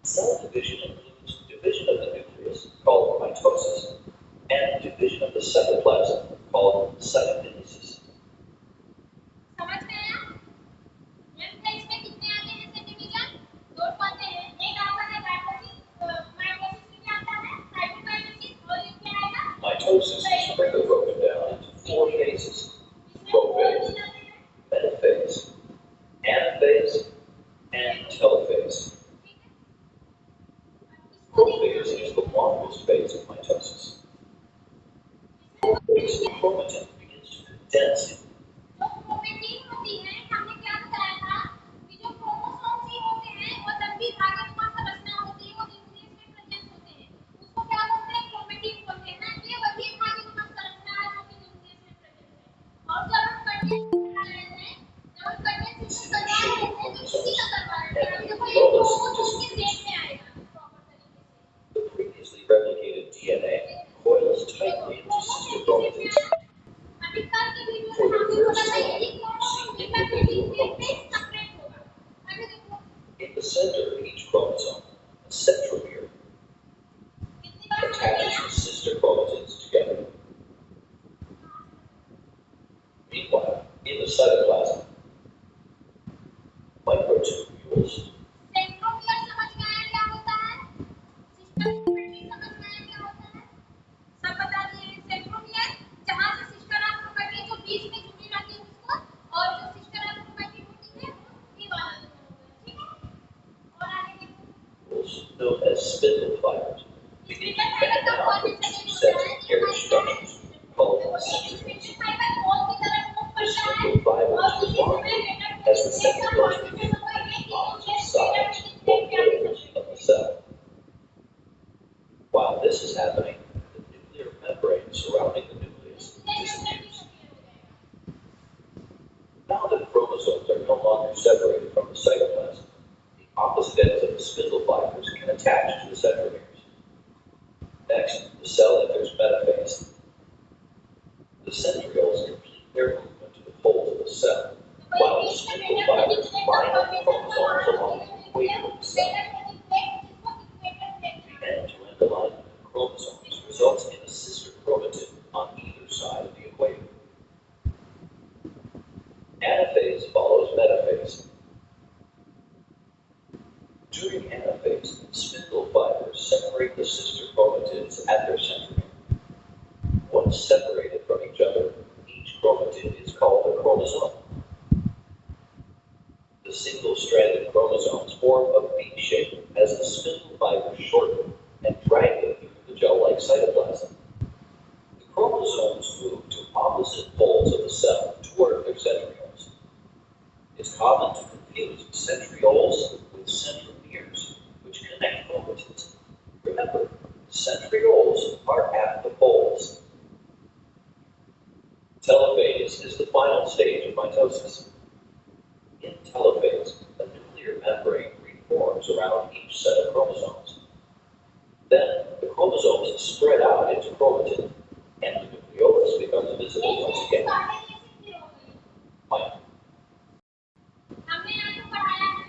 Cell division includes division of the nucleus, called mitosis, and division of the cytoplasm, called cytokinesis. समझ में आया? Next इसमें कितने आते हैं सेंटीमीटर? दो आते हैं। एक आता है माइटोसिस में क्या आता है? साइटोकाइनेसिस और ये क्या आएगा? Mitosis is further broken down into four phases: prophase, metaphase, anaphase, and telophase. Prophase is the longest phase of mitosis. Prophase, chromatin begins to condense. जो क्रोमेटिन होती है, हमने क्या बताया था कि जो क्रोमोसोम्स ही होते हैं वो लंबी धागानुमा संरचना होती है, वो न्यूक्लियस में प्रेजेंट होते हैं, उसको क्या बोलते हैं? क्रोमेटिन बोलते हैं ना। ये वही धागानुमा संरचना है जो कि न्यूक्लियस में प्रेजेंट है। और जब हम पढ़ने जा रहे हैं, जब हम पढ़ने से करवा रहे थे तो इसी का करवा रहे थे। देखो ये क्रोमोसोम के सेट में आएगा प्रॉपर तरीके से। The previously replicated DNA coils tightly into sister chromatins. अभी कल की वीडियो में हमने बोला था यही क्रोमोसोम डिपेंडेंट स्टेट में सेपरेट होगा। आगे देखो In the center of each chromosome, a centromere कितनी बार attaches the sister chromatins together. Meanwhile, in the cytoplasm, microtubules centromere समझ में आया क्या होता है? सिस्टर क्रोमेटिन समझ में आया क्या होता है? सब बता दिए। सेंट्रोमियर जहां से सिस्टर क्रोमेटिन जो बीच में जुड़ी रहती है उसको, और जो सिस्टर क्रोमेटिन होती है वो ये वाला दोनों हो गया। ठीक है? और आगे देखो known as spindle fibers begin to fan out from two sets of paired structures called centrioles. The spindle fibers respond as the centrioles begin to move opposite sides or poles of the cell. While this is happening, the nuclear membrane surrounding the nucleus disappears. Now that chromosomes are no longer separated from the cytoplasm, the opposite ends of the spindle fibers can attach to the centromeres. Next, the cell enters metaphase. The centrioles complete their movement to the poles of the cell, while the spindle fibers bind the chromosomes along the equator of the cell. The end-to-end alignment of chromosomes results in a sister chromatin on either side of the equator. Anaphase follows metaphase. During anaphase, spindle fibers separate the sister chromatins at their centromere. Once separated from each other, each chromatin is called a chromosome. The single-stranded chromosomes form a V shape as the spindle fibers shorten and drag them through the gel-like cytoplasm. The chromosomes move to opposite poles of the cell toward their centrioles. It's common to confuse centrioles with centromeres, which connect chromatins. Remember, centrioles are at the poles. Telophase is the final stage of mitosis. In telophase, a nuclear membrane reforms around each set of chromosomes. Then, the chromosomes spread out into chromatin, and the nucleolus becomes visible once again. Fine. हमने यहाँ तो पढ़ाया है